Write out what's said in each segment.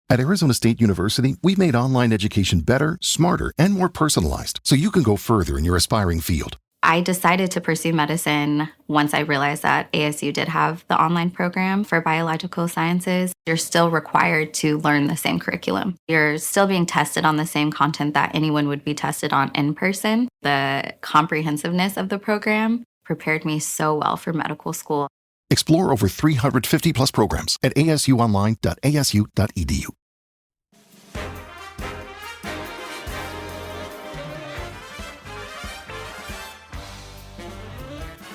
At Arizona State University, we've made online education better, smarter, and more personalized so you can go further in your aspiring field. I decided to pursue medicine once I realized that ASU did have the online program for biological sciences. You're still required to learn the same curriculum. You're still being tested on the same content that anyone would be tested on in person. The comprehensiveness of the program prepared me so well for medical school. Explore over 350 plus programs at asuonline.asu.edu.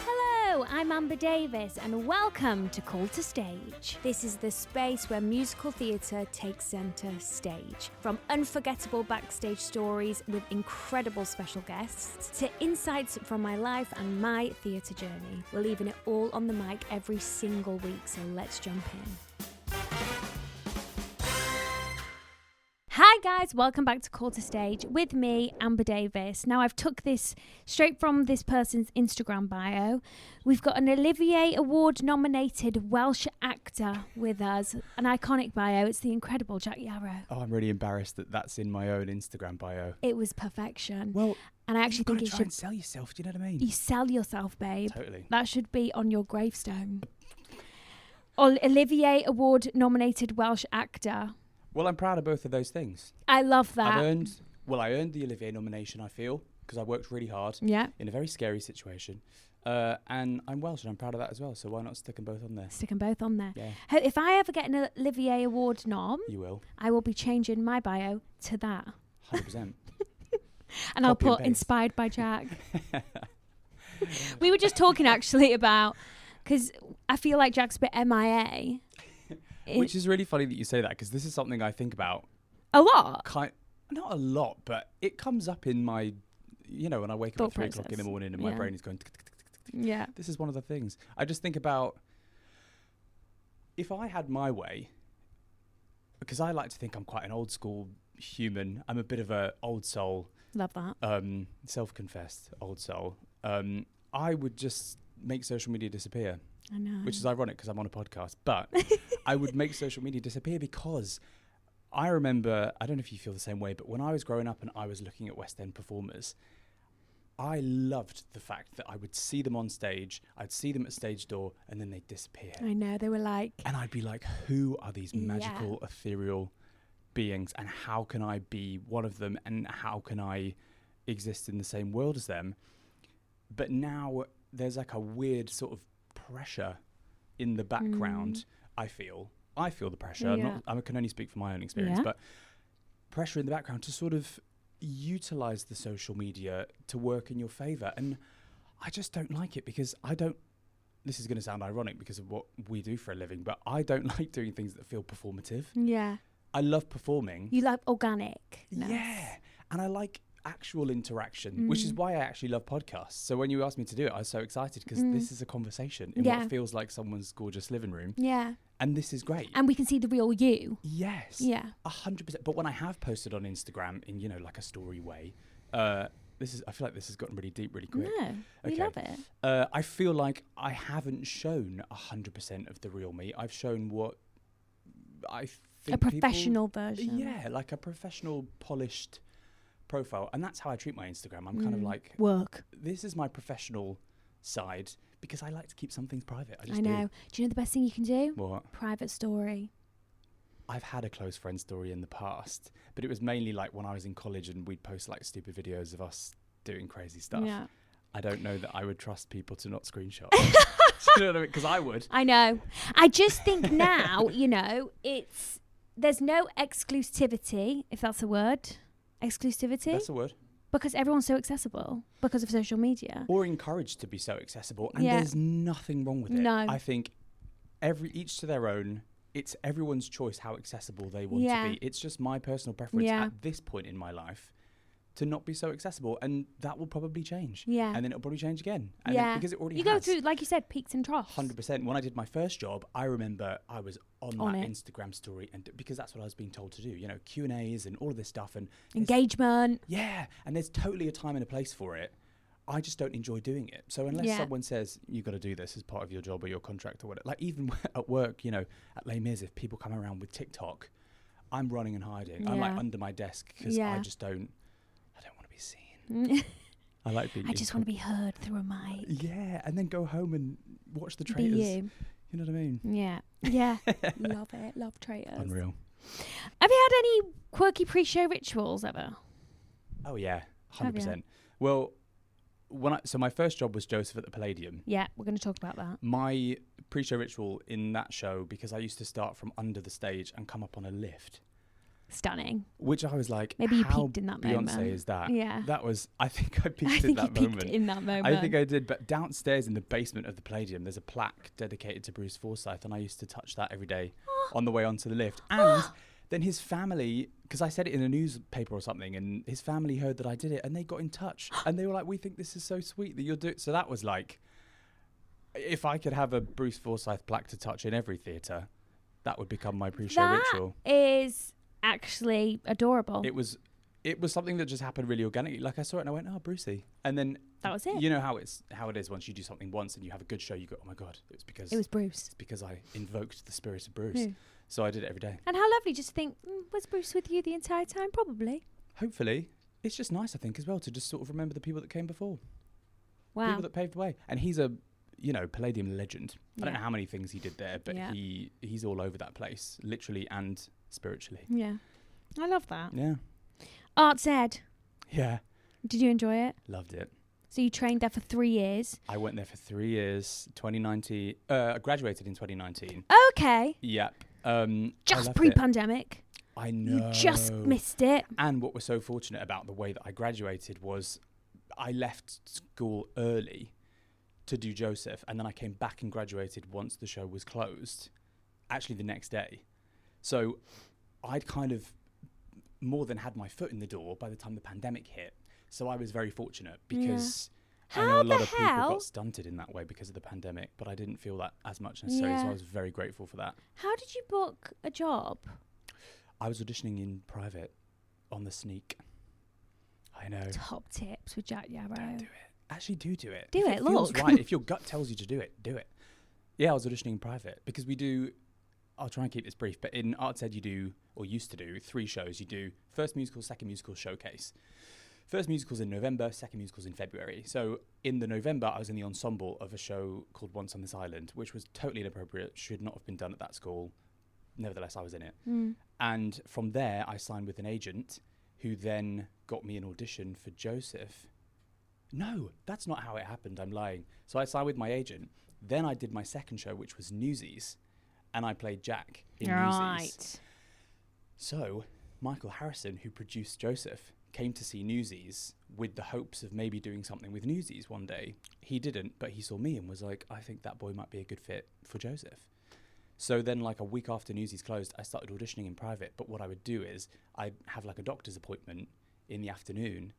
Hello, I'm Amber Davies and welcome to Call to Stage. This is the space where musical theatre takes centre stage. From unforgettable backstage stories with incredible special guests to insights from my life and my theatre journey. We're leaving it all on the mic every single week, so let's jump in. Hi guys, welcome back to Call to Stage with me, Amber Davies. Now I've took this straight from this person's Instagram bio. We've got an Olivier Award nominated Welsh actor with us, an iconic bio. It's the incredible Jac Yarrow. Oh, I'm really embarrassed that that's in my own Instagram bio. It was perfection. Well, and I actually think you it try should and sell yourself. Do you know what I mean? You sell yourself, babe. Totally. That should be on your gravestone. Olivier Award nominated Welsh actor. Well, I'm proud of both of those things. I love that. I earned the Olivier nomination, I feel, because I worked really hard in a very scary situation. And I'm Welsh and I'm proud of that as well. So why not stick them both on there? Stick them both on there. Yeah. If I ever get an Olivier Award nom, You will. I will be changing my bio to that. 100%. And I'll Copy and put paste. inspired by Jac. We were just talking actually about, because I feel like Jac's a bit MIA. Which is really funny that you say that, because this is something I think about. A lot? Not a lot, but it comes up in my, when I wake up at 3 o'clock in the morning and my brain is going tick, tick, tick, tick, tick. Yeah. This is one of the things. I just think about, if I had my way, because I like to think I'm quite an old school human. I'm a bit of a old soul. Love that. Self-confessed old soul. I would just make social media disappear. I know. Which is ironic because I'm on a podcast, but I would make social media disappear because I remember, I don't know if you feel the same way, but when I was growing up and I was looking at West End performers, I loved the fact that I would see them on stage, I'd see them at stage door, and then they'd disappear. I know, they were like... And I'd be like, who are these magical, ethereal beings, and how can I be one of them, and how can I exist in the same world as them? But now there's like a weird sort of pressure in the background. I feel the pressure. I can only speak from my own experience, but pressure in the background to sort of utilize the social media to work in your favor. And I just don't like it, because this is going to sound ironic because of what we do for a living, but I don't like doing things that feel performative. Yeah. I love performing. You like organic. Yeah. And I like actual interaction, which is why I actually love podcasts. So when you asked me to do it, I was so excited, because this is a conversation in what feels like someone's gorgeous living room. Yeah. And this is great. And we can see the real you. Yes. Yeah. 100%. But when I have posted on Instagram in, like a story way, I feel like this has gotten really deep really quick. No, we love it. I feel like I haven't shown 100% of the real me. I've shown what I think a professional version. Yeah, like a professional, polished profile. And that's how I treat my Instagram. I'm kind of like, work. This is my professional side, because I like to keep some things private. I know. Do you know the best thing you can do? What? Private story. I've had a close friend story in the past, but it was mainly like when I was in college and we'd post like stupid videos of us doing crazy stuff. Yeah. I don't know that I would trust people to not screenshot. Because I would. I know. I just think now, there's no exclusivity, if that's a word. Exclusivity? That's a word. Because everyone's so accessible because of social media. Or encouraged to be so accessible. And there's nothing wrong with it. No. I think each to their own. It's everyone's choice how accessible they want to be. It's just my personal preference at this point in my life to not be so accessible, and that will probably change. Yeah. And then it'll probably change again. And then, because it already has. You go through, like you said, peaks and troughs. 100%. When I did my first job, I remember I was on that Instagram story, and because that's what I was being told to do, Q&As and all of this stuff. And engagement. Yeah. And there's totally a time and a place for it. I just don't enjoy doing it. So unless someone says, you've got to do this as part of your job or your contract or whatever, like even at work, at Les Mis, if people come around with TikTok, I'm running and hiding. I'm like under my desk because I don't want to be seen. I like being. I just want to be heard through a mic. Yeah, and then go home and watch the traitors. You know what I mean? Yeah. Love it. Love traitors. Unreal. Have you had any quirky pre-show rituals ever? Oh yeah, 100%. Well, so my first job was Joseph at the Palladium. Yeah, we're going to talk about that. My pre-show ritual in that show, because I used to start from under the stage and come up on a lift. Stunning. Which I was like, maybe you how peaked in that Beyonce moment. Is that? Yeah. That was, I think I peaked in that moment. In that moment. I think I did, but downstairs in the basement of the Palladium, there's a plaque dedicated to Bruce Forsyth, and I used to touch that every day on the way onto the lift. And then his family, because I said it in a newspaper or something, and his family heard that I did it, and they got in touch, and they were like, we think this is so sweet that you'll do it. So that was like, if I could have a Bruce Forsyth plaque to touch in every theatre, that would become my pre-show ritual. That is actually adorable. It was something that just happened really organically. Like I saw it and I went, oh, Brucey. And then that was it. You know how it is once you do something once and you have a good show, you go, oh my God, it was Bruce. It's because I invoked the spirit of Bruce. So I did it every day. And how lovely just to think, was Bruce with you the entire time? Probably. Hopefully. It's just nice, I think, as well, to just sort of remember the people that came before. Wow. People that paved the way. And he's a, Palladium legend. I don't know how many things he did there, but he's all over that place, literally and spiritually. Yeah. I love that. Yeah. Arts Ed. Yeah. Did you enjoy it? Loved it. So you trained there for 3 years. I went there for 3 years. 2019. I graduated in 2019. Okay. Yep. Just pre-pandemic. I know. You just missed it. And what was so fortunate about the way that I graduated was I left school early to do Joseph, and then I came back and graduated once the show was closed, actually the next day. So I'd kind of more than had my foot in the door by the time the pandemic hit. So I was very fortunate because I know a lot of people got stunted in that way because of the pandemic, but I didn't feel that as much necessarily, so I was very grateful for that. How did you book a job? I was auditioning in private on the sneak. I know. Top tips with Jac Yarrow. Don't do it. Actually, do it. Do if it, feels look. Right. If your gut tells you to do it, do it. Yeah, I was auditioning in private because I'll try and keep this brief, but in Arts Ed you do, or used to do, 3 shows. You do first musical, second musical, showcase. First musical's in November, second musical's in February. So in the November, I was in the ensemble of a show called Once on This Island, which was totally inappropriate, should not have been done at that school. Nevertheless, I was in it. And from there, I signed with an agent who then got me an audition for Joseph. No, that's not how it happened. I'm lying. So I signed with my agent. Then I did my second show, which was Newsies. And I played Jack in Newsies. So Michael Harrison, who produced Joseph, came to see Newsies with the hopes of maybe doing something with Newsies one day. He didn't, but he saw me and was like, I think that boy might be a good fit for Joseph. So then like a week after Newsies closed, I started auditioning in private. But what I would do is I'd have like a doctor's appointment in the afternoon,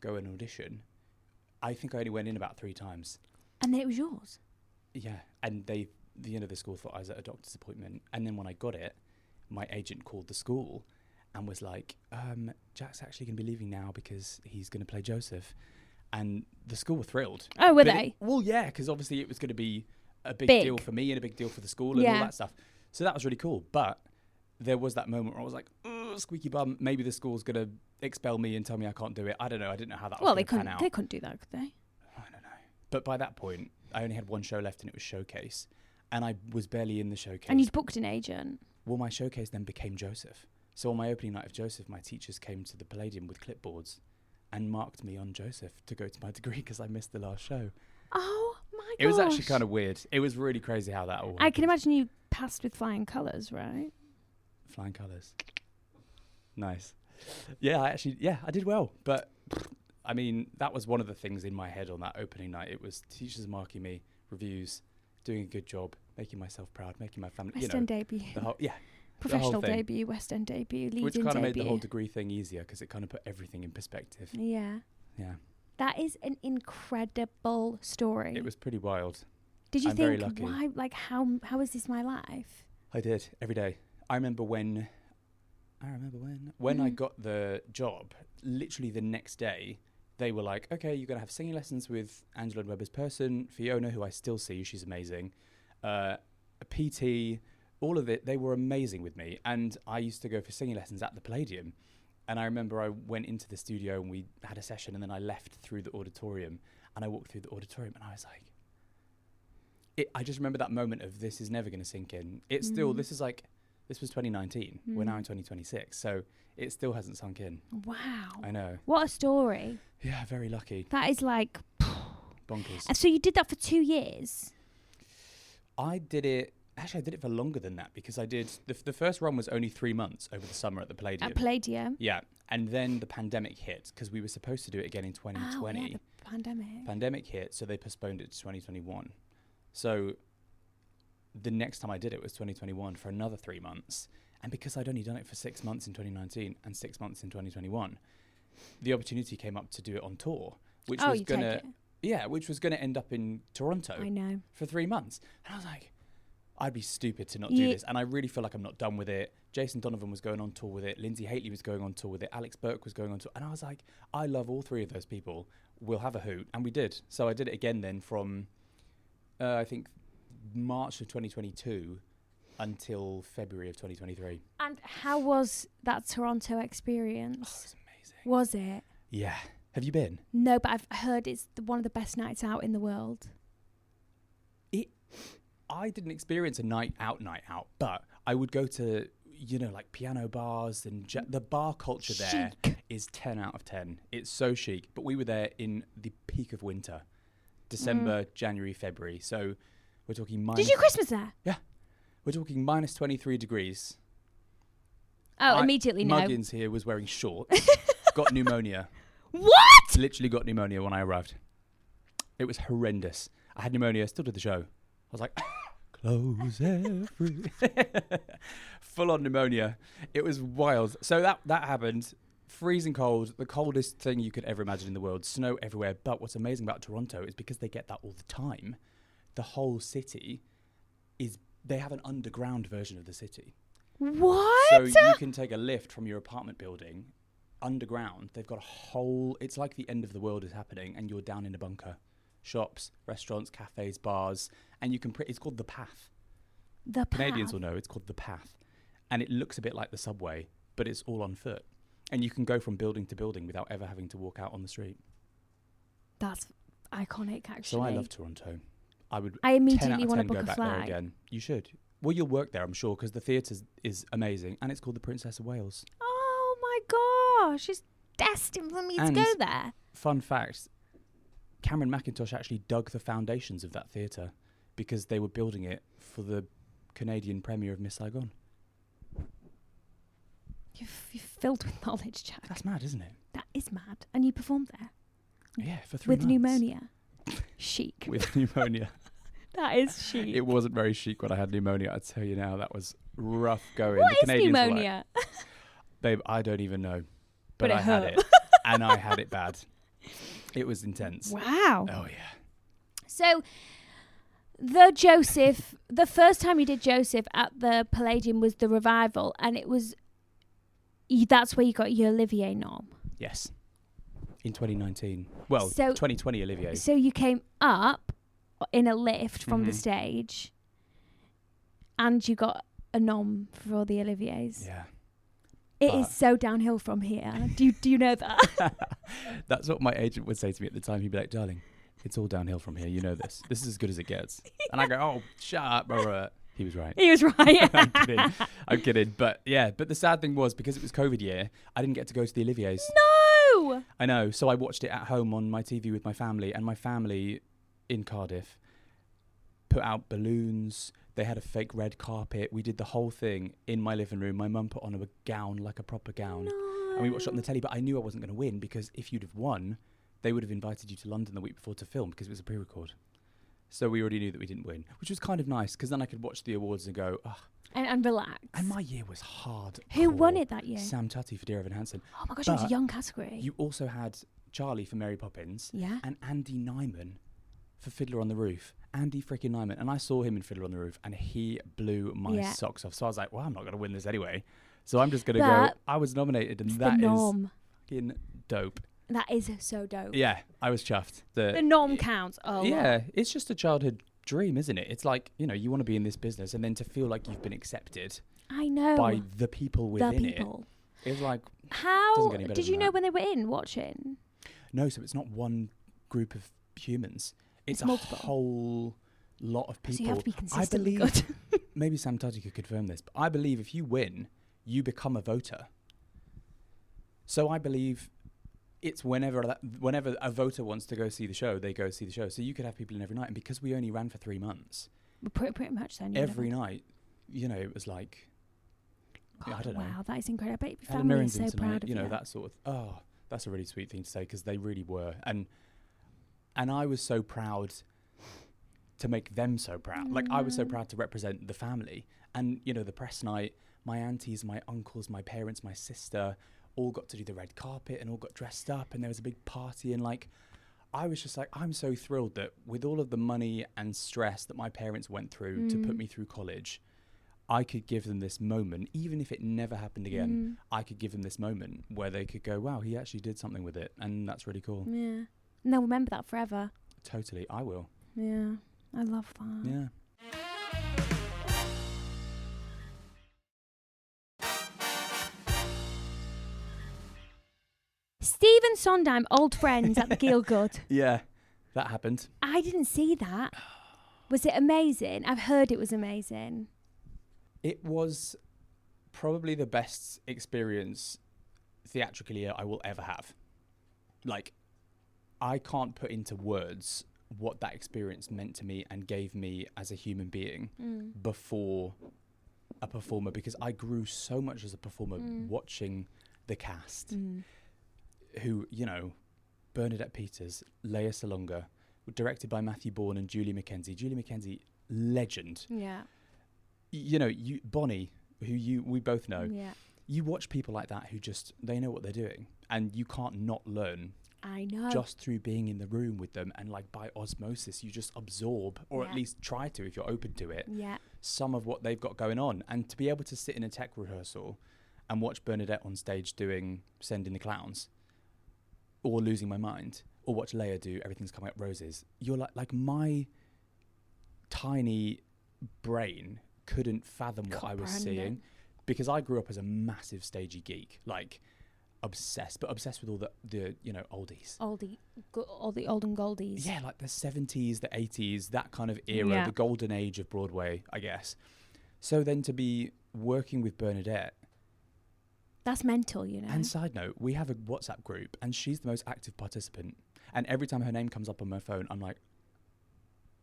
go and audition. I think I only went in about 3 times. And then it was yours? Yeah. And the end of the school thought I was at a doctor's appointment. And then when I got it, my agent called the school and was like, Jack's actually going to be leaving now because he's going to play Joseph. And the school were thrilled. Oh, were they? Well, yeah, because obviously it was going to be a big deal for me and a big deal for the school and all that stuff. So that was really cool. But there was that moment where I was like, squeaky bum, maybe the school's going to expel me and tell me I can't do it. I don't know. I didn't know how that was going to pan out. They couldn't do that, could they? I don't know. But by that point, I only had 1 show left and it was Showcase. And I was barely in the Showcase. And you'd booked an agent. Well, my Showcase then became Joseph. So on my opening night of Joseph, my teachers came to the Palladium with clipboards and marked me on Joseph to go to my degree because I missed the last show. Oh, my gosh. It was actually kind of weird. It was really crazy how that all happened. I can imagine you passed with flying colours, right? Flying colours. Nice. Yeah, I did well. But, I mean, that was one of the things in my head on that opening night. It was teachers marking me, reviews, doing a good job, making myself proud, making my family, West End debut. Professional debut, West End debut, leading which debut. kind of made the whole degree thing easier because it kind of put everything in perspective. Yeah. Yeah. That is an incredible story. It was pretty wild. Did you I'm think, very lucky. why, like, how is this my life? I did, every day. I remember when I got the job, literally the next day, they were like, okay, you're going to have singing lessons with Angela and Webber's person, Fiona, who I still see, she's amazing, a PT, all of it, they were amazing with me. And I used to go for singing lessons at the Palladium. And I remember I went into the studio and we had a session, and then I left through the auditorium, and I walked through the auditorium and I was like, I just remember that moment of this is never going to sink in. It's still, this was 2019. We're now in 2026. So it still hasn't sunk in. Wow. I know. What a story. Yeah, very lucky. That is like... Bonkers. And so you did that for 2 years? I did it for longer than that, because I did, the first run was only 3 months over the summer at the Palladium. At Palladium? Yeah. And then the pandemic hit, because we were supposed to do it again in 2020. Oh, yeah, the pandemic. Pandemic hit, so they postponed it to 2021. So the next time I did it was 2021 for another 3 months. And because I'd only done it for 6 months in 2019 and 6 months in 2021, the opportunity came up to do it on tour, which was going to end up in Toronto. I know. For 3 months. And I was like, I'd be stupid to not do this. And I really feel like I'm not done with it. Jason Donovan was going on tour with it. Lindsay Haitley was going on tour with it. Alex Burke was going on tour. And I was like, I love all three of those people. We'll have a hoot. And we did. So I did it again then from, I think, March of 2022 until February of 2023. And how was that Toronto experience? Oh, it was amazing. Was it? Yeah. Have you been? No, but I've heard it's one of the best nights out in the world. I didn't experience a night out, but I would go to, like piano bars, and the bar culture there is 10 out of 10. It's so chic. But we were there in the peak of winter, December, January, February. So we're talking Did you Christmas there? Yeah. We're talking minus 23 degrees. Oh, immediately no. Muggins here was wearing shorts, got pneumonia. What? Literally got pneumonia when I arrived. It was horrendous. I had pneumonia, still did the show. I was like, close every... Full on pneumonia. It was wild. So that happened. Freezing cold, the coldest thing you could ever imagine in the world. Snow everywhere. But what's amazing about Toronto is because they get that all the time, the whole city they have an underground version of the city. What? So you can take a lift from your apartment building underground. They've got a whole... It's like the end of the world is happening, and you're down in a bunker. Shops, restaurants, cafes, bars, and you can... It's called The Path. The Path? Canadians will know it's called The Path. And it looks a bit like the subway, but it's all on foot. And you can go from building to building without ever having to walk out on the street. That's iconic, actually. So I love Toronto. I immediately 10 out of want 10 to book go a back flight. there again. You should. Well, you'll work there, I'm sure, because the theatre is amazing, and it's called the Princess of Wales. Oh my gosh, it's destined for me to go there. Fun fact, Cameron McIntosh actually dug the foundations of that theatre because they were building it for the Canadian premiere of Miss Saigon. You're filled with knowledge, Jack. That's mad, isn't it? That is mad. And you performed there? Yeah, for 3 months. With pneumonia? Chic. With pneumonia. That is chic. It wasn't very chic when I had pneumonia, I tell you now. That was rough going. What the is Canadians pneumonia? Were like, babe, I don't even know. But I had hurt. it. And I had it bad. It was intense. Wow. Oh, yeah. So, the first time you did Joseph at the Palladium was the revival, and it was, that's where you got your Olivier nom. Yes. In 2019. Well, 2020 Olivier. So you came up in a lift from the stage, and you got a nom for all the Oliviers. Yeah. It is so downhill from here. Do you know that? That's what my agent would say to me at the time. He'd be like, darling, it's all downhill from here. You know this. This is as good as it gets. And I go, oh, shut up, bro. He was right. He was right. I'm kidding. But the sad thing was, because it was COVID year, I didn't get to go to the Oliviers. No! I know. So I watched it at home on my TV with my family, and my family in Cardiff put out balloons. They had a fake red carpet. We did the whole thing in my living room. My mum put on a gown, like a proper gown. No. And we watched it on the telly, but I knew I wasn't going to win, because if you'd have won, they would have invited you to London the week before to film, because it was a pre-record. So we already knew that we didn't win, which was kind of nice, because then I could watch the awards and go, ugh. And relax. And my year was hard. Who won it that year? Sam Tutty for Dear Evan Hansen. Oh my gosh, it was a young category. You also had Charlie for Mary Poppins. Yeah. And Andy Nyman for Fiddler on the Roof. Andy freaking Nyman. And I saw him in Fiddler on the Roof, and he blew my socks off. So I was like, well, I'm not going to win this anyway. So I'm just going to go, I was nominated, and that is fucking dope. That is so dope. Yeah, I was chuffed. The nom counts a lot. Yeah, it's just a childhood dream, isn't it? It's like, you know, you want to be in this business and then to feel like you've been accepted I know. by the people within it. It's like, how get any better did you than know that. when they were in watching? No, so it's not one group of humans. It's a multiple. whole lot of people. So you have to be I consistently believe, good. maybe Sam Tudgy could confirm this, but I believe if you win, you become a voter. So I believe it's whenever a voter wants to go see the show, they go see the show. So you could have people in every night. And because we only ran for 3 months, pretty much then. every night, you know, it was like, God, I don't know. Wow, that is incredible. I bet your Helen family is Mirren's so tonight, proud of you. know, that sort of, that's a really sweet thing to say because they really were. And I was so proud to make them so proud. Like, I was so proud to represent the family. And, you know, the press night, my aunties, my uncles, my parents, my sister all got to do the red carpet and all got dressed up. And there was a big party. And, like, I was just like, I'm so thrilled that with all of the money and stress that my parents went through to put me through college, I could give them this moment, even if it never happened again, I could give them this moment where they could go, wow, he actually did something with it. And that's really cool. Yeah. And they'll remember that forever. Totally. I will. Yeah. I love that. Yeah. Steve and Sondheim, old friends at the Gielgud. Yeah. That happened. I didn't see that. Was it amazing? I've heard it was amazing. It was probably the best experience theatrically I will ever have. Like, I can't put into words what that experience meant to me and gave me as a human being before a performer, because I grew so much as a performer watching the cast who, you know, Bernadette Peters, Leia Salonga, directed by Matthew Bourne and Julie Mackenzie. Julie Mackenzie, legend. Yeah. You know, Bonnie, who we both know. Yeah. You watch people like that who just, they know what they're doing, and you can't not learn. I know. Just through being in the room with them, and like by osmosis, you just absorb, or at least try to, if you're open to it, some of what they've got going on. And to be able to sit in a tech rehearsal and watch Bernadette on stage doing Sending the Clowns, or Losing My Mind, or watch Leia do Everything's Coming Up Roses, you're like my tiny brain couldn't fathom what I was seeing, because I grew up as a massive stagey geek, like obsessed with all the you know, oldies. All the olden goldies. Yeah, like the 70s, the 80s, that kind of era, the golden age of Broadway, I guess. So then to be working with Bernadette. That's mental, you know. And side note, we have a WhatsApp group and she's the most active participant. And every time her name comes up on my phone, I'm like...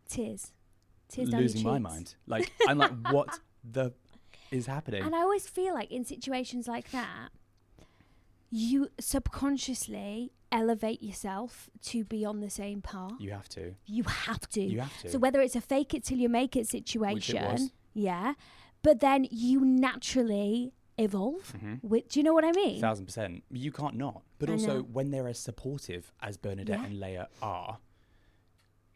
Tears down your losing my cheeks. mind. Like, I'm like, what the is happening? And I always feel like in situations like that, you subconsciously elevate yourself to be on the same par. You have to. You have to. You have to. So whether it's a fake it till you make it situation, Which it was. yeah, but then you naturally evolve. Do you know what I mean? 1000%. You can't not. But I also, know. when they're as supportive as Bernadette and Leia are,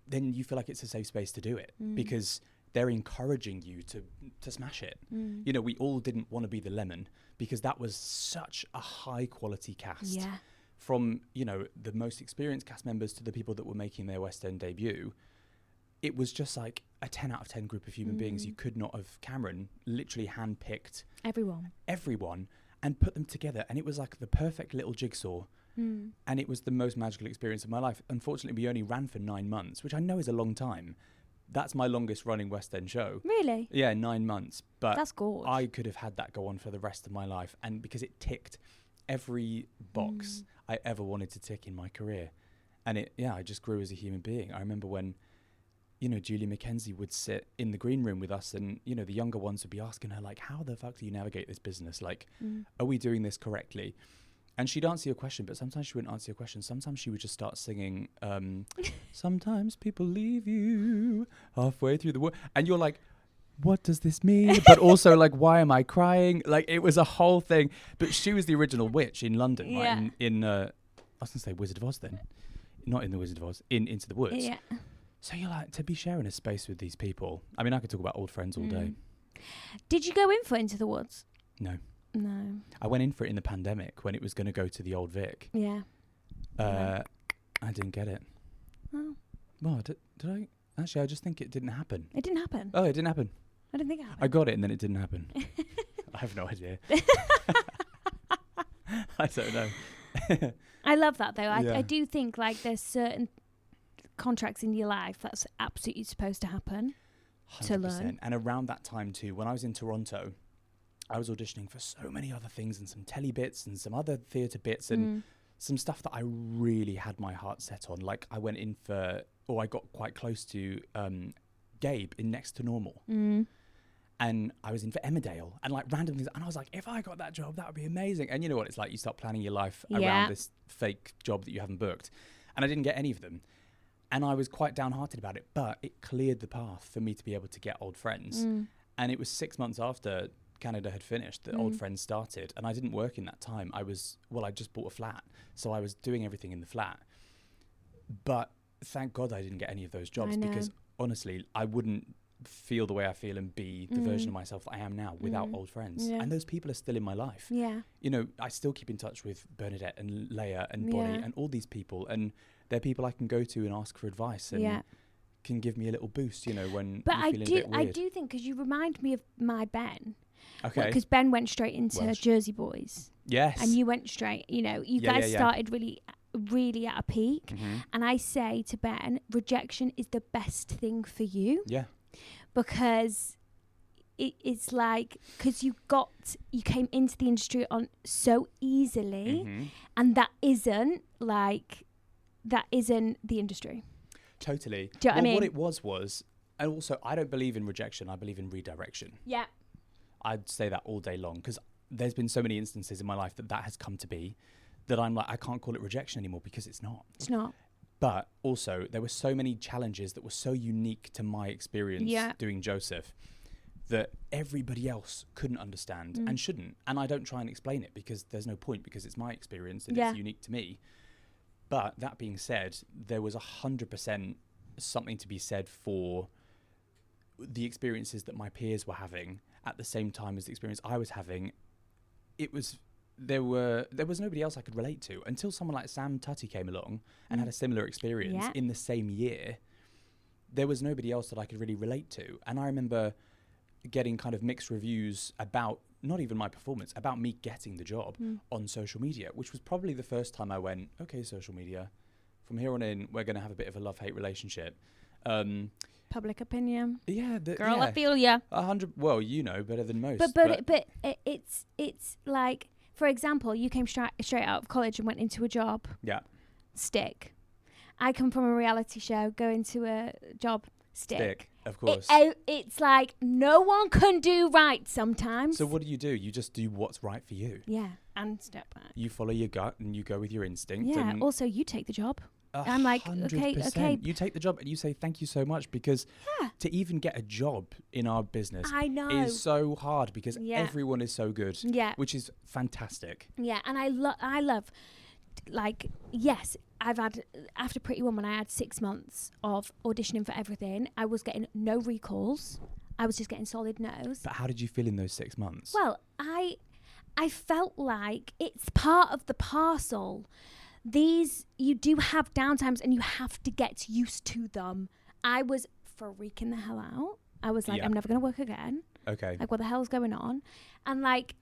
then you feel like it's a safe space to do it, because they're encouraging you to smash it. You know, we all didn't want to be the lemon, because that was such a high quality cast. Yeah. From, you know, the most experienced cast members to the people that were making their West End debut. It was just like a 10 out of 10 group of human beings. You could not have, Cameron literally handpicked everyone and put them together. And it was like the perfect little jigsaw. And it was the most magical experience of my life. Unfortunately, we only ran for 9 months, which I know is a long time. That's my longest running West End show. Really? Yeah, 9 months. But that's gorgeous. I could have had that go on for the rest of my life. And because it ticked every box I ever wanted to tick in my career. And I just grew as a human being. I remember when, you know, Julie Mackenzie would sit in the green room with us, and, you know, the younger ones would be asking her, like, how the fuck do you navigate this business? Like, are we doing this correctly? And she'd answer your question, but sometimes she wouldn't answer your question. Sometimes she would just start singing, sometimes people leave you halfway through the world. And you're like, what does this mean? But also, like, why am I crying? Like, it was a whole thing. But she was the original witch in London, right? In I was going to say Wizard of Oz then. Not in the Wizard of Oz, in Into the Woods. Yeah. So you're like, to be sharing a space with these people. I mean, I could talk about old friends all day. Did you go in for Into the Woods? No. No. I went in for it in the pandemic when it was going to go to the Old Vic. Yeah. I didn't get it. Oh. Well, did I? Actually, I just think it didn't happen. It didn't happen. Oh, it didn't happen. I didn't think it I happened. got it and then it didn't happen. I have no idea. I don't know. I love that though. Yeah. I do think like there's certain contracts in your life that's absolutely supposed to happen. 100%. To learn. And around that time too, when I was in Toronto, I was auditioning for so many other things and some telly bits and some other theatre bits and some stuff that I really had my heart set on. Like I went in for, or I got quite close to Gabe in Next to Normal. And I was in for Emmerdale and like random things. And I was like, if I got that job, that would be amazing. And you know what it's like? You start planning your life around this fake job that you haven't booked. And I didn't get any of them. And I was quite downhearted about it. But it cleared the path for me to be able to get Old Friends. And it was 6 months after Canada had finished that Old Friends started. And I didn't work in that time. I just bought a flat. So I was doing everything in the flat. But thank God I didn't get any of those jobs. Because honestly, I wouldn't feel the way I feel and be the version of myself that I am now without Old Friends. And those people are still in my life. You know, I still keep in touch with Bernadette and Leia and Bonnie and all these people, and they're people I can go to and ask for advice and can give me a little boost, you know, when you're feeling a bit weird. I do think, because you remind me of my Ben. Okay. Because Ben went straight into Welsh. Jersey Boys. Yes. And you went straight, you know, you guys started really at a peak. And I say to Ben, rejection is the best thing for you. Yeah. Because it's like, because you came into the industry on so easily, and that isn't the industry. Totally. Do you know what I mean? What it was, and also I don't believe in rejection, I believe in redirection. Yeah. I'd say that all day long, because there's been so many instances in my life that has come to be that I'm like, I can't call it rejection anymore because it's not. It's not. But also, there were so many challenges that were so unique to my experience doing Joseph that everybody else couldn't understand and shouldn't. And I don't try and explain it because there's no point, because it's my experience and it's unique to me. But that being said, there was 100% something to be said for the experiences that my peers were having at the same time as the experience I was having. There was nobody else I could relate to until someone like Sam Tutty came along and had a similar experience in the same year. There was nobody else that I could really relate to. And I remember getting kind of mixed reviews about not even my performance, about me getting the job on social media, which was probably the first time I went, okay, social media, from here on in, we're going to have a bit of a love-hate relationship. Public opinion. Yeah. Girl, I feel ya. 100. Well, you know better than most. But it's like, for example, you came straight out of college and went into a job. Yeah. Stick. I come from a reality show, go into a job. Stick. Of course. It's like no one can do right sometimes. So what do? You just do what's right for you. Yeah, and step back. You follow your gut and you go with your instinct. Yeah. And also, you take the job. I'm like, 100%. okay. You take the job and you say thank you so much, because to even get a job in our business is so hard, because everyone is so good. Yeah. Which is fantastic. Yeah, and I love, like, yes, I've had, after Pretty Woman, I had 6 months of auditioning for everything. I was getting no recalls. I was just getting solid no's. But how did you feel in those 6 months? Well, I felt like it's part of the parcel. You do have downtimes and you have to get used to them. I was freaking the hell out. I was like, I'm never going to work again. Okay. Like, what the hell's going on? And like,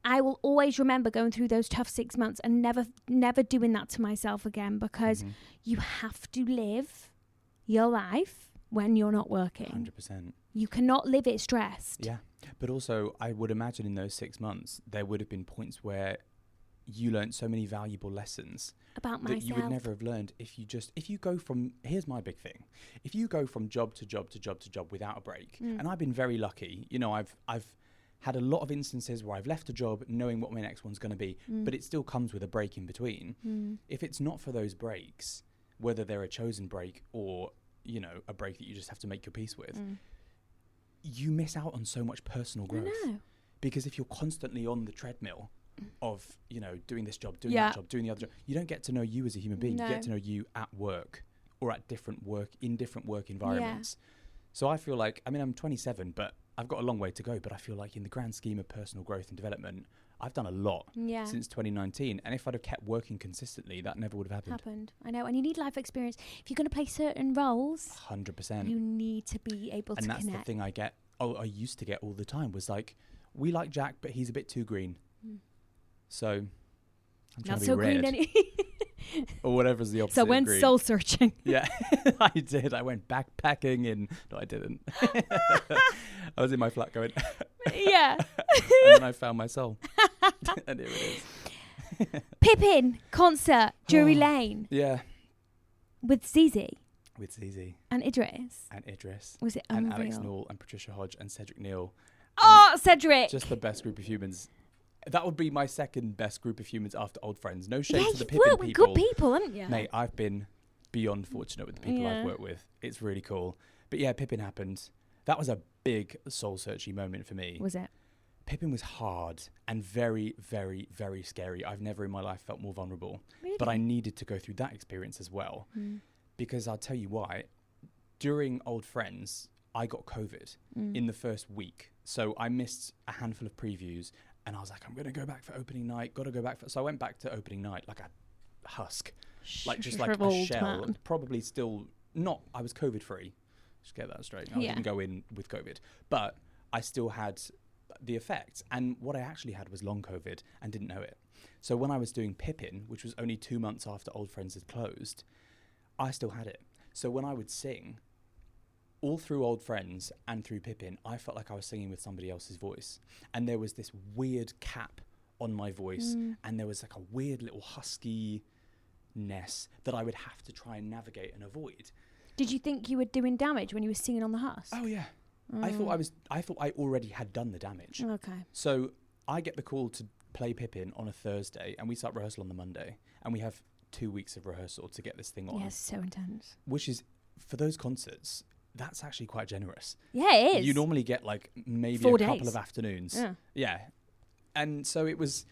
I will always remember going through those tough 6 months and never doing that to myself again, because you have to live your life when you're not working. 100%. You cannot live it stressed. Yeah. But also, I would imagine in those 6 months, there would have been points where you learned so many valuable lessons about that myself you would never have learned if you go from, here's my big thing, if you go from job to job to job to job without a break, and I've been very lucky, you know, I've had a lot of instances where I've left a job knowing what my next one's going to be, but it still comes with a break in between. If it's not for those breaks, whether they're a chosen break or, you know, a break that you just have to make your peace with, you miss out on so much personal growth. I know. Because if you're constantly on the treadmill of, you know, doing this job, doing that job, doing the other job, you don't get to know you as a human being. You get to know you at work or at different work environments. So I feel like, I mean, I'm 27, but I've got a long way to go, but I feel like in the grand scheme of personal growth and development, I've done a lot Yeah. since 2019. And if I'd have kept working consistently, that never would have happened. I know. And you need life experience. If you're going to play certain roles, 100%. you need to be able to And that's connect. the thing I used to get all the time was like, we like Jack, but he's a bit too green. So I'm trying Not to so be red. green Or whatever's the opposite So of went green. soul searching. Yeah, I did. I went backpacking in... No, I didn't. I was in my flat going... Yeah. and then I found my soul. And here it is. Pippin concert, Drury Lane, Yeah. with Zizi With Zizi and Idris. and Idris. Was it And unreal? Alex Newell and Patricia Hodge and Cedric Neal. Oh, Cedric. Just the best group of humans. That would be my second best group of humans after Old Friends. No shame yeah, to the you've Pippin worked with people. good people, haven't you? Mate, I've been beyond fortunate with the people Yeah. I've worked with. It's really cool. But yeah, Pippin happened. That was a big soul-searching moment for me. Was it? Pippin was hard and very, very, very scary. I've never in my life felt more vulnerable. Really? But I needed to go through that experience as well. Because I'll tell you why. During Old Friends, I got COVID in the first week. So I missed a handful of previews. And I was like, I'm going to go back for opening night. Got to go back for... So I went back to opening night like a husk. Like just like a Shriveled shell. man. Probably still not... I was COVID-free. Just get that straight. I Yeah. didn't go in with COVID. But I still had the effects. And what I actually had was long COVID and didn't know it. So when I was doing Pippin, which was only 2 months after Old Friends had closed, I still had it. So when I would sing, all through Old Friends and through Pippin, I felt like I was singing with somebody else's voice. And there was this weird cap on my voice, and there was like a weird little husky-ness that I would have to try and navigate and avoid. Did you think you were doing damage when you were singing on the husk? Oh yeah. I thought I already had done the damage. Okay. So I get the call to play Pippin on a Thursday, and we start rehearsal on the Monday, and we have 2 weeks of rehearsal to get this thing on. Yeah, it's so intense. Which is, for those concerts, that's actually quite generous. Yeah, it is. You normally get like maybe 4 a couple days. of afternoons. Yeah. Yeah. And so it was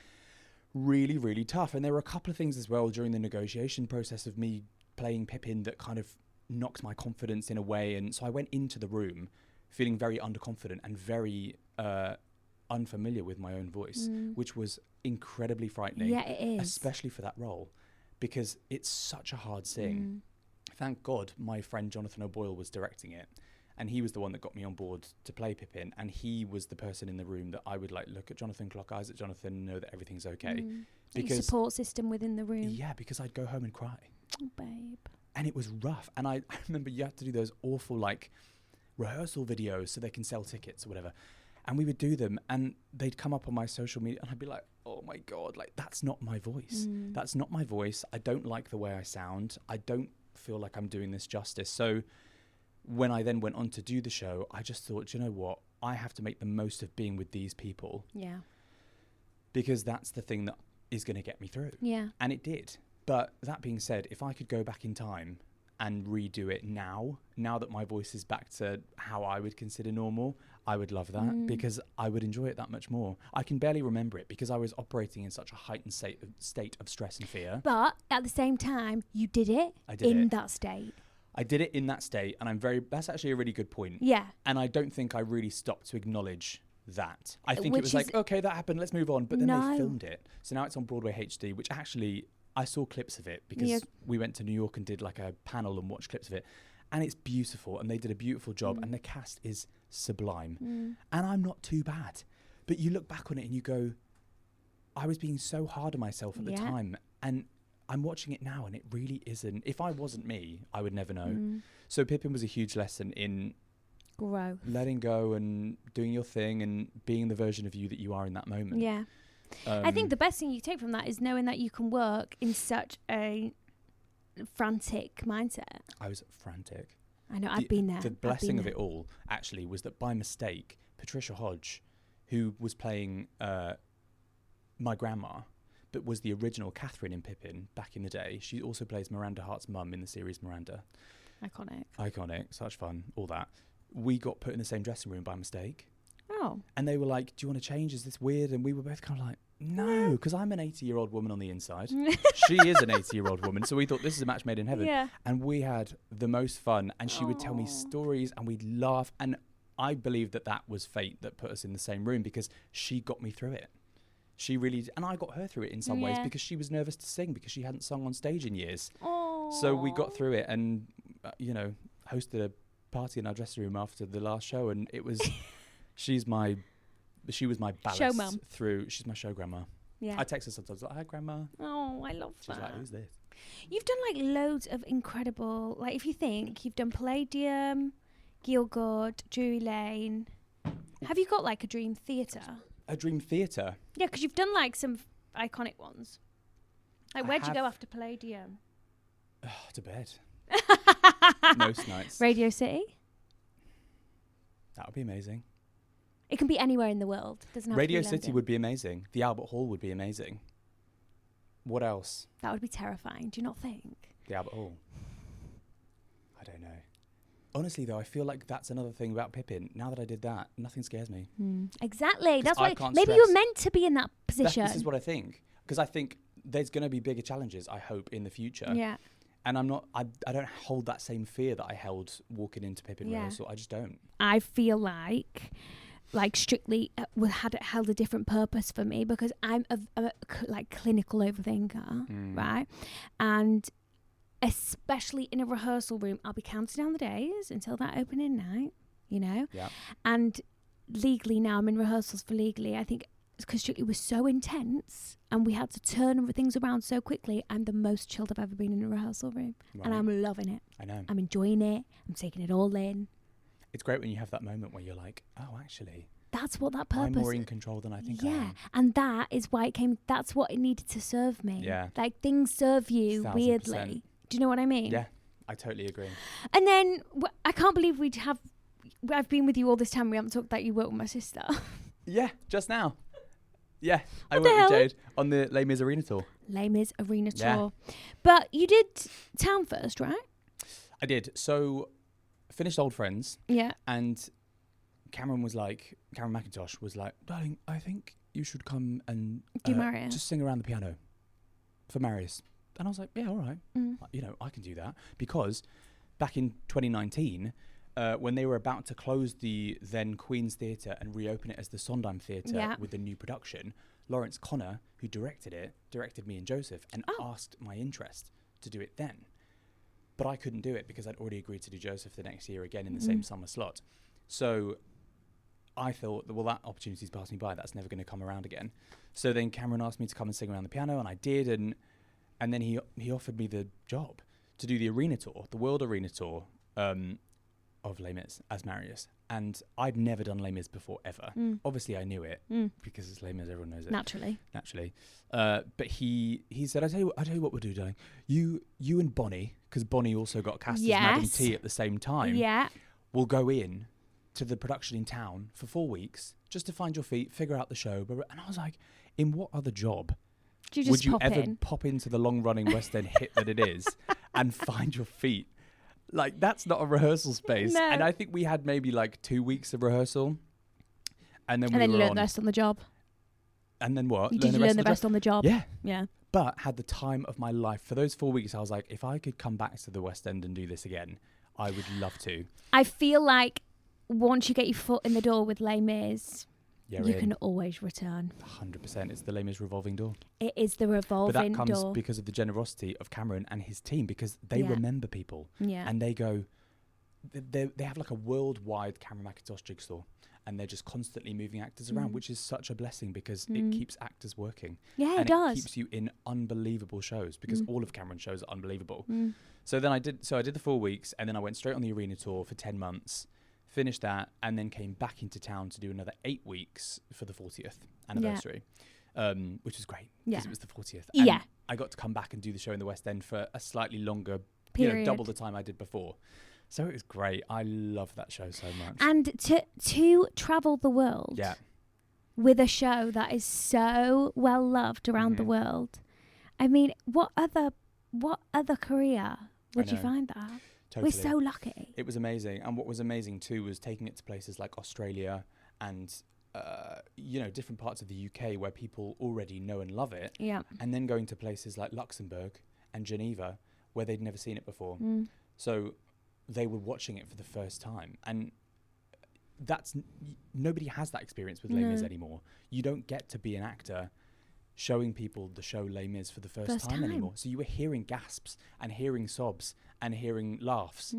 really, really tough. And there were a couple of things as well during the negotiation process of me playing Pippin that kind of knocked my confidence in a way. And so I went into the room feeling very underconfident and very unfamiliar with my own voice, which was incredibly frightening. Yeah, it is. Especially for that role, because it's such a hard sing. Thank God my friend Jonathan O'Boyle was directing it, and he was the one that got me on board to play Pippin, and he was the person in the room that I would like look at Jonathan, clock eyes at Jonathan, know that everything's okay. Your support system within the room. Yeah, because I'd go home and cry. Oh, babe. And it was rough. And I remember you had to do those awful like rehearsal videos so they can sell tickets or whatever. And we would do them, and they'd come up on my social media, and I'd be like, oh my God, like that's not my voice. That's not my voice. I don't like the way I sound. I don't feel like I'm doing this justice. So when I then went on to do the show, I just thought, you know what? I have to make the most of being with these people. Yeah. Because that's the thing that is going to get me through. Yeah. And it did. But that being said, if I could go back in time and redo it now that my voice is back to how I would consider normal, I would love that because I would enjoy it that much more. I can barely remember it because I was operating in such a heightened state of stress and fear. But at the same time, you did it that state. I did it in that state, and that's actually a really good point. Yeah. And I don't think I really stopped to acknowledge that. I think Which it was is- like, okay, that happened, let's move on. But then No. they filmed it. So now it's on Broadway HD, which actually I saw clips of it because Yeah. we went to New York and did like a panel and watched clips of it. And it's beautiful, and they did a beautiful job, and the cast is sublime. And I'm not too bad. But you look back on it and you go, I was being so hard on myself at the Yeah. time. And I'm watching it now, and it really isn't. If I wasn't me, I would never know. So Pippin was a huge lesson in Growth. letting go and doing your thing and being the version of you that you are in that moment. Yeah. I think the best thing you take from that is knowing that you can work in such a frantic mindset. I was frantic. I know, I've been there. The blessing of it all, actually, was that by mistake, Patricia Hodge, who was playing my grandma, but was the original Catherine in Pippin back in the day, she also plays Miranda Hart's mum in the series Miranda. Iconic, such fun, all that. We got put in the same dressing room by mistake. Oh. And they were like, do you want to change? Is this weird? And we were both kind of like, no, because I'm an 80-year-old woman on the inside. She is an 80-year-old woman. So we thought this is a match made in heaven. Yeah. And we had the most fun. And she would tell me stories and we'd laugh. And I believe that was fate that put us in the same room because she got me through it. She really, and I got her through it in some ways Yeah. because she was nervous to sing because she hadn't sung on stage in years. Oh. So we got through it and, hosted a party in our dressing room after the last show. And it was, she was my ballast Show mum. through. She's my show grandma. Yeah. I text her sometimes, like, hi, grandma. Oh, I love She's that. like, who's this? You've done like loads of incredible, like if you think you've done Palladium, Gielgud, Drury Lane. Have you got like a dream theatre? A dream theatre. Yeah, because you've done like some iconic ones. Like I where'd you go have- after Palladium? To bed. Most nights. Radio City? That would be amazing. It can be anywhere in the world. Doesn't have Radio to be City London. would be amazing. The Albert Hall would be amazing. What else? That would be terrifying, do you not think? The Albert Hall. I don't know. Honestly, though, I feel like that's another thing about Pippin. Now that I did that, nothing scares me. Exactly. 'Cause That's I why can't maybe you were stress. meant to be in that position. This is what I think. Because I think there's going to be bigger challenges, I hope, in the future. Yeah. And I don't hold that same fear that I held walking into Pippin rehearsal. I just don't. I feel like Strictly had held a different purpose for me because I'm a clinical overthinker, right? And especially in a rehearsal room, I'll be counting down the days until that opening night, Yeah. And legally now I'm in rehearsals for Legally. I think because Strictly was so intense and we had to turn things around so quickly, I'm the most chilled I've ever been in a rehearsal room. Right. And I'm loving it. I know. I'm enjoying it. I'm taking it all in. It's great when you have that moment where you're like, oh, actually, That's what that purpose. I'm more in control than I think I Yeah, am. and that is why it came. That's what it needed to serve me. Yeah. Like things serve you 1000%. weirdly. Do you know what I mean? Yeah, I totally agree. And then I can't believe I've been with you all this time. We haven't talked that you work with my sister. Yeah, just now. Yeah, I What the worked with hell? Jade on the Les Mis Arena tour. Les Mis Arena Yeah. tour. But you did Town first, right? I did. So, finished Old Friends, Yeah. and Cameron McIntosh was like, darling, I think you should come and Do Marius. just sing around the piano for Marius. And I was like, yeah, all right. Mm. I can do that. Because back in 2019, when they were about to close the then Queen's Theatre and reopen it as the Sondheim Theatre Yeah. with the new production, Lawrence Connor, who directed me and Joseph, and asked my interest to do it then. But I couldn't do it because I'd already agreed to do Joseph the next year again in the same summer slot. So I thought, well, that opportunity's passed me by. That's never going to come around again. So then Cameron asked me to come and sing around the piano, and I did. And then he offered me the job to do the arena tour, the world arena tour of Les Mis as Marius. And I'd never done Les Mis before, ever. Obviously, I knew it because it's Les Mis, everyone knows it. Naturally. But he said, I tell you what we'll do, darling. You and Bonnie, because Bonnie also got cast as Madam Yes. T at the same time. Yeah. We'll go in to the production in town for 4 weeks just to find your feet, figure out the show. And I was like, in what other job Do you just would you pop ever in? pop into the long-running West End hit that it is and find your feet? Like, that's not a rehearsal space. No. And I think we had maybe like 2 weeks of rehearsal. And then And then we you were learned the rest on the job. And then what? Did you learn the rest on the job? Yeah. Yeah. But had the time of my life. For those 4 weeks, I was like, if I could come back to the West End and do this again, I would love to. I feel like once you get your foot in the door with Les Mis, Yeah, you can always return. 100%. It's the Les Mis revolving door. It is the But revolving that comes door. because of the generosity of Cameron and his team, because they Yeah. remember people. Yeah. And they go, they have like a worldwide Cameron McIntosh jigsaw, and they're just constantly moving actors around, which is such a blessing because it keeps actors working. Yeah, and it does. keeps you in unbelievable shows because all of Cameron's shows are unbelievable. So then I did the 4 weeks, and then I went straight on the arena tour for 10 months, finished that, and then came back into town to do another 8 weeks for the 40th anniversary, which was great because Yeah. it was the 40th. Yeah. And I got to come back and do the show in the West End for a slightly longer Period. double the time I did before. So it was great. I love that show so much. And to travel the world Yeah. with a show that is so well loved around the world. I mean, what other career would you know. find that? Totally. We're so lucky. It was amazing. And what was amazing too was taking it to places like Australia and, different parts of the UK where people already know and love it. Yeah. And then going to places like Luxembourg and Geneva where they'd never seen it before. So they were watching it for the first time. And nobody has that experience with Les Mis No. anymore. You don't get to be an actor showing people the show Les Mis for the first time anymore. So you were hearing gasps and hearing sobs and hearing laughs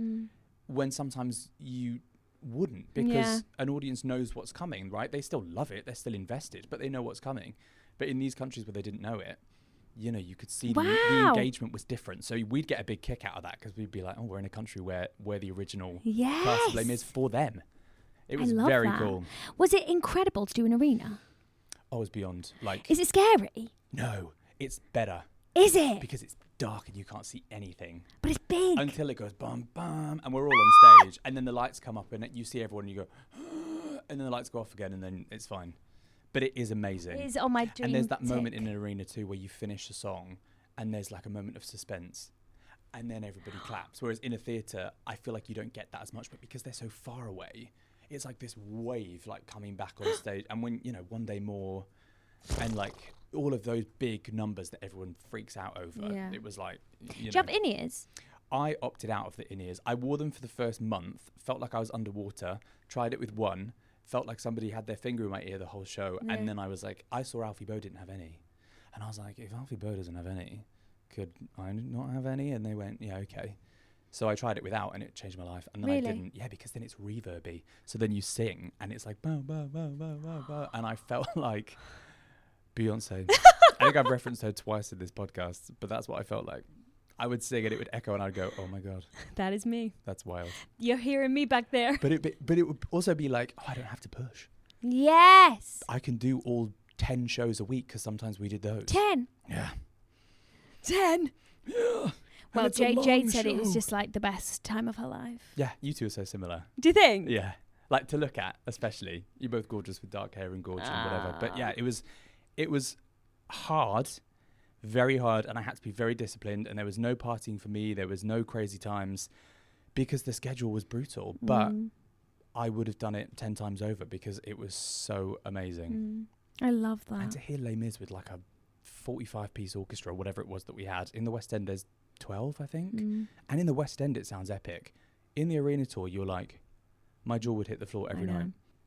when sometimes you wouldn't, because an audience knows what's coming, right? They still love it, they're still invested, but they know what's coming. But in these countries where they didn't know it, you know, you could see the engagement was different. So we'd get a big kick out of that because we'd be like, oh, we're in a country where we're the original cast of Les Mis for them. It was very cool. Was it incredible to do an arena? Oh, it was beyond. Like, is it scary? No, it's better. Is it? Because it's dark and you can't see anything. But it's big. Until it goes bum, bum, and we're all on stage. And then the lights come up and you see everyone and you go, and then the lights go off again and then it's fine. But it is amazing. It is on my dream. And there's that moment in an arena too where you finish a song and there's like a moment of suspense and then everybody claps. Whereas in a theatre, I feel like you don't get that as much, but because they're so far away, it's like this wave like coming back on stage. And when, you know, One Day More and like all of those big numbers that everyone freaks out over, it was like, you know. Do you have in-ears? I opted out of the in-ears. I wore them for the first month, felt like I was underwater, tried it with one, felt like somebody had their finger in my ear the whole show. Yeah. And then I was like, I saw Alfie Boe didn't have any. And I was like, if Alfie Boe doesn't have any, could I not have any? And they went, yeah, okay. So I tried it without and it changed my life. And then I didn't. Yeah, because then it's reverby. So then you sing and it's like, bow, bow, bow, bow, bow, bow. And I felt like Beyonce. I think I've referenced her twice in this podcast, but that's what I felt like. I would sing and it would echo and I'd go, oh my God. That is me. That's wild. You're hearing me back there. But it would also be like, oh, I don't have to push. Yes. I can do all 10 shows a week because sometimes we did those. 10? Yeah. 10? Yeah. Well, Jade said it was just like the best time of her life. Yeah, you two are so similar. Do you think? Yeah. Like to look at, especially. You're both gorgeous with dark hair and gorge and whatever. But yeah, it was hard. Very hard, and I had to be very disciplined, and there was no partying for me, there was no crazy times because the schedule was brutal, but I would have done it 10 times over because it was so amazing. I love that. And to hear Les Mis with like a 45-piece orchestra, whatever it was that we had. In the West End there's 12, I think, and in the West End it sounds epic. In the arena tour you're like, my jaw would hit the floor every night.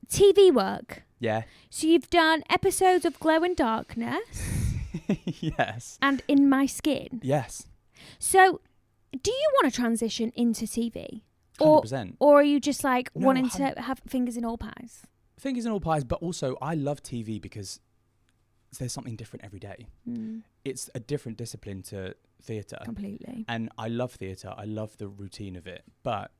TV work. Yeah. So you've done episodes of Glow in Darkness. Yes. And In My Skin. Yes. So, do you want to transition into TV? 100%. Or are you just like wanting to have fingers in all pies? Fingers in all pies, but also I love TV because there's something different every day. It's a different discipline to theatre. Completely. And I love theatre. I love the routine of it. But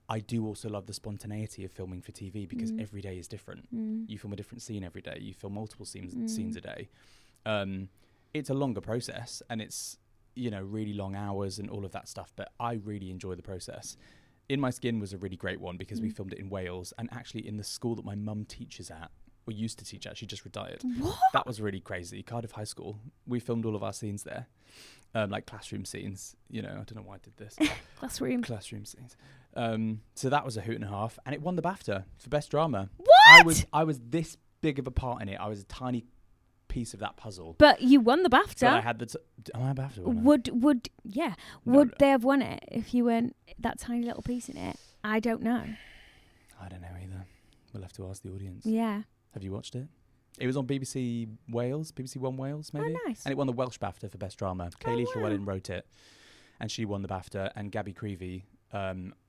I do also love the spontaneity of filming for TV because every day is different. You film a different scene every day. You film multiple scenes a day. It's a longer process and it's, you know, really long hours and all of that stuff, but I really enjoy the process. In My Skin was a really great one because we filmed it in Wales and actually in the school that my mum teaches at, or used to teach at, she just retired. What? That was really crazy. Cardiff High School. We filmed all of our scenes there, like classroom scenes. You know, I don't know why I did this. Classroom scenes. So that was a hoot and a half, and it won the BAFTA for Best Drama. What? I was this big of a part in it. I was a tiny piece of that puzzle. But you won the BAFTA. But I had am I a BAFTA winner? Would they have won it if you weren't that tiny little piece in it? I don't know. I don't know either. We'll have to ask the audience. Yeah. Have you watched it? It was on BBC Wales, BBC One Wales, maybe. Oh, nice. And it won the Welsh BAFTA for Best Drama. Kaylee Llewellyn wrote it, and she won the BAFTA. And Gabby Creevy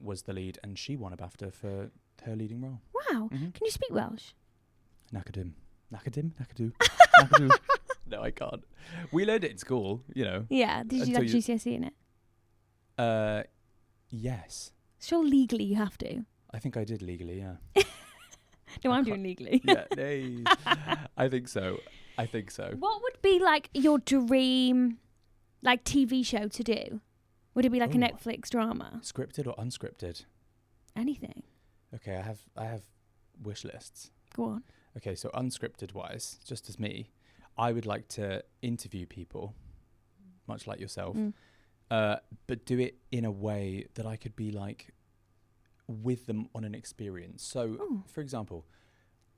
was the lead, and she won a BAFTA for her leading role. Wow. Can you speak Welsh? Nakadoo. No, I can't. We learned it in school, you know. Yeah. Did you have GCSE in it? Yes. Sure, legally you have to. I think I did legally, yeah. No, I'm doing legally. Yeah, I think so. What would be like your dream, like TV show to do? Would it be like a Netflix drama? Scripted or unscripted? Anything. Okay, I have wish lists. Go on. Okay, so unscripted wise, just as me, I would like to interview people, much like yourself, but do it in a way that I could be like with them on an experience. So, for example,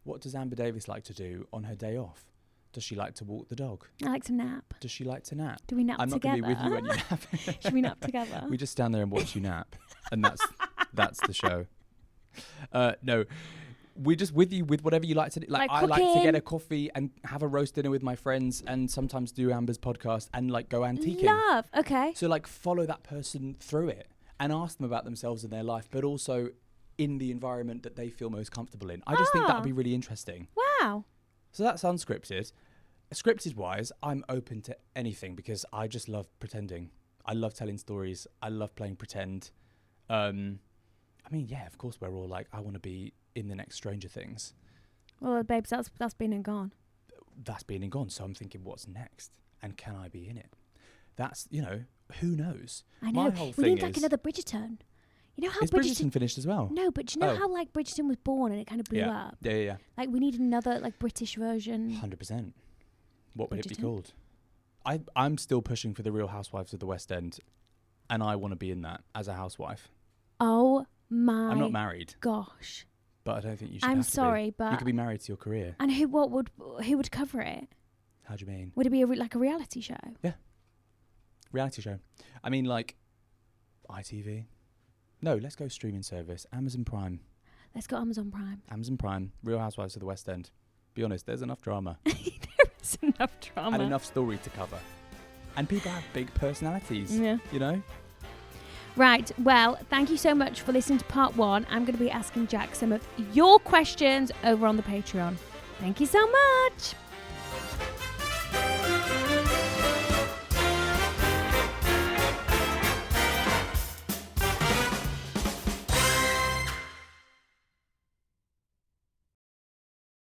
what does Amber Davies like to do on her day off? Does she like to walk the dog? I like to nap. Does she like to nap? Do we nap I'm together? I'm not going to be with you when you nap. Should we nap together? We just stand there and watch you nap, and that's the show. No, we're just with you with whatever you like to do. Like I like to cooking. get a coffee and have a roast dinner with my friends, and sometimes do Amber's podcast and like go antiquing. Love. Okay. So like follow that person through it and ask them about themselves and their life, but also in the environment that they feel most comfortable in. I just think that'd be really interesting. Wow. So that's unscripted. Scripted wise, I'm open to anything because I just love pretending. I love telling stories. I love playing pretend. I mean, yeah, of course we're all like, I want to be in the next Stranger Things. Well, babes, that's been and gone. That's been and gone. So I'm thinking, what's next? And can I be in it? That's, who knows? I know. My whole We thing need like is, another Bridgerton. You know how is Bridgerton finished as well? No, but you know how like Bridgerton was born and it kind of blew up? Yeah. Like we need another like British version. 100%. What would it be Bridgerton? called? I'm still pushing for the Real Housewives of the West End, and I want to be in that as a housewife. Oh my! I'm not married, Gosh. but I don't think you should. I'm have to sorry, be. but you could be married to your career. And who would cover it? How do you mean? Would it be like a reality show? Yeah, reality show. I mean, like ITV. No, let's go streaming service. Amazon Prime. Let's go Amazon Prime. Amazon Prime. Real Housewives of the West End. Be honest, there's enough drama There's enough drama and enough story to cover, and people have big personalities. Yeah. Right, well, thank you so much for listening to part 1. I'm going to be asking Jack some of your questions over on the Patreon. Thank you so much.